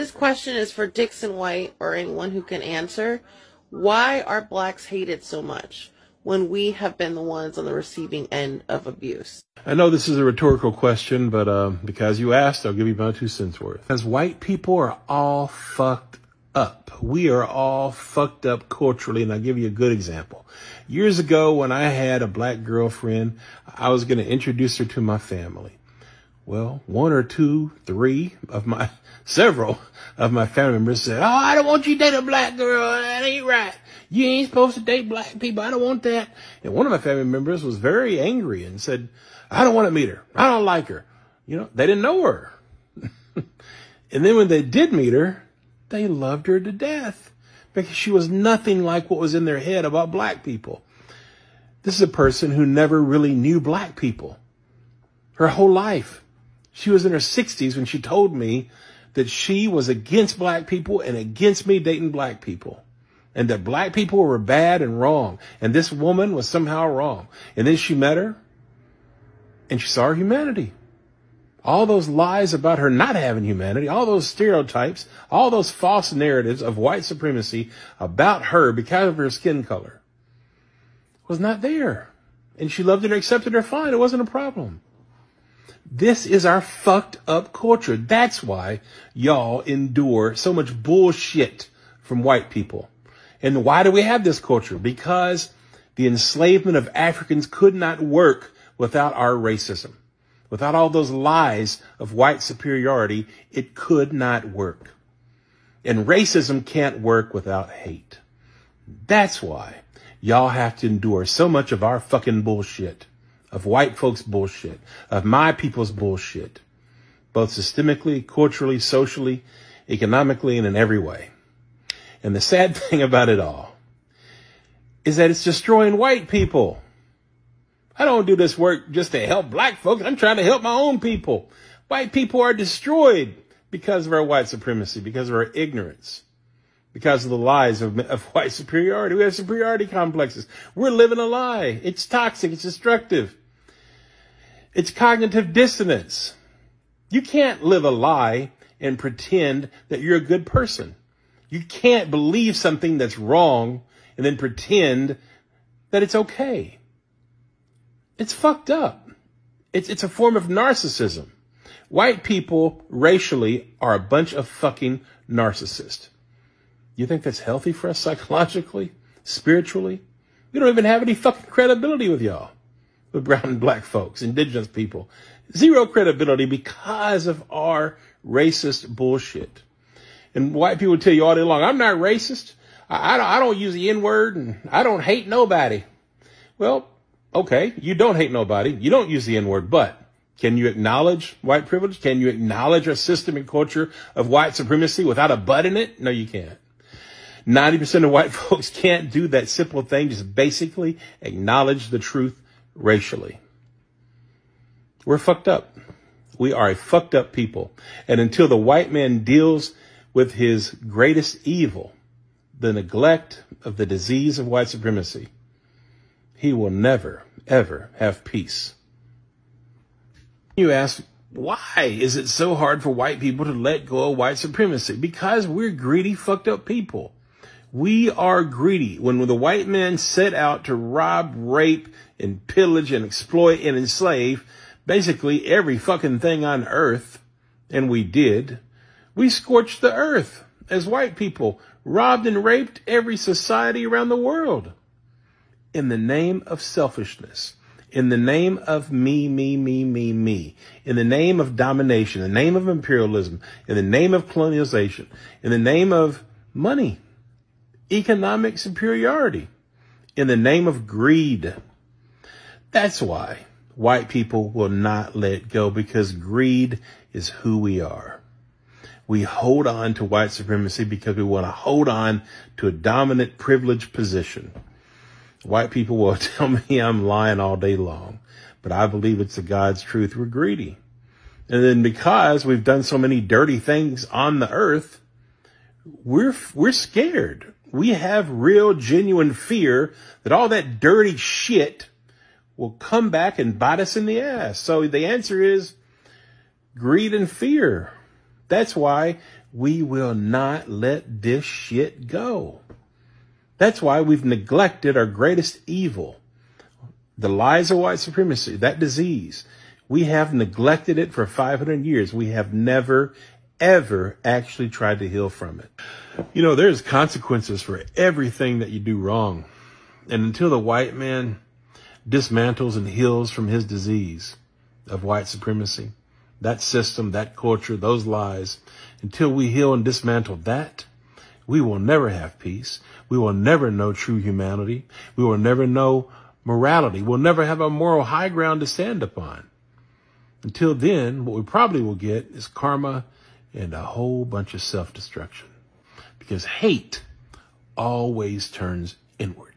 this question is for Dixon White or anyone who can answer. Why are blacks hated so much when we have been the ones on the receiving end of abuse? I know this is a rhetorical question, but because you asked, I'll give you my 2 cents worth. Because white people are all fucked up. We are all fucked up culturally, and I'll give you a good example. Years ago, when I had a black girlfriend, I was going to introduce her to my family. Well, 1 or 2, 3 of several of my family members said, "Oh, I don't want you to date a black girl. That ain't right. You ain't supposed to date black people. I don't want that." And one of my family members was very angry and said, "I don't want to meet her. I don't like her." You know, they didn't know her. And then when they did meet her, they loved her to death because she was nothing like what was in their head about black people. This is a person who never really knew black people her whole life. She was in her 60s when she told me that she was against black people and against me dating black people, and that black people were bad and wrong, and this woman was somehow wrong. And then she met her, and she saw her humanity. All those lies about her not having humanity, all those stereotypes, all those false narratives of white supremacy about her because of her skin color was not there. And she loved it and accepted her fine. It wasn't a problem. This is our fucked up culture. That's why y'all endure so much bullshit from white people. And why do we have this culture? Because the enslavement of Africans could not work without our racism. Without all those lies of white superiority, it could not work. And racism can't work without hate. That's why y'all have to endure so much of our fucking bullshit. Of white folks' bullshit, of my people's bullshit, both systemically, culturally, socially, economically, and in every way. And the sad thing about it all is that it's destroying white people. I don't do this work just to help black folks. I'm trying to help my own people. White people are destroyed because of our white supremacy, because of our ignorance, because of the lies of white superiority. We have superiority complexes. We're living a lie. It's toxic. It's destructive. It's cognitive dissonance. You can't live a lie and pretend that you're a good person. You can't believe something that's wrong and then pretend that it's okay. It's fucked up. It's a form of narcissism. White people racially are a bunch of fucking narcissists. You think that's healthy for us psychologically, spiritually? We don't even have any fucking credibility with y'all, with brown and black folks, indigenous people. Zero credibility because of our racist bullshit. And white people tell you all day long, "I'm not racist. I don't use the N-word and I don't hate nobody." Well, okay, you don't hate nobody. You don't use the N-word, but can you acknowledge white privilege? Can you acknowledge our system and culture of white supremacy without a but in it? No, you can't. 90% of white folks can't do that simple thing, just basically acknowledge the truth racially. We're fucked up. We are a fucked up people. And until the white man deals with his greatest evil, the neglect of the disease of white supremacy, he will never, ever have peace. You ask, why is it so hard for white people to let go of white supremacy? Because we're greedy, fucked up people. We are greedy. When the white men set out to rob, rape, and pillage and exploit and enslave basically every fucking thing on earth, and we did, we scorched the earth as white people, robbed and raped every society around the world in the name of selfishness, in the name of me, in the name of domination, in the name of imperialism, in the name of colonialization, in the name of money, economic superiority, in the name of greed. That's why white people will not let go, because greed is who we are. We hold on to white supremacy because we want to hold on to a dominant, privileged position. White people will tell me I'm lying all day long, but I believe it's the God's truth. We're greedy. And then because we've done so many dirty things on the earth, we're scared. We have real, genuine fear that all that dirty shit will come back and bite us in the ass. So the answer is greed and fear. That's why We will not let this shit go. That's why we've neglected our greatest evil, the lies of white supremacy, that disease. We have neglected it for 500 years. We have never, ever actually tried to heal from it. You know, there's consequences for everything that you do wrong. And until the white man dismantles and heals from his disease of white supremacy, that system, that culture, those lies, until we heal and dismantle that, we will never have peace. We will never know true humanity. We will never know morality. We'll never have a moral high ground to stand upon. Until then, what we probably will get is karma and a whole bunch of self-destruction. Because hate always turns inward.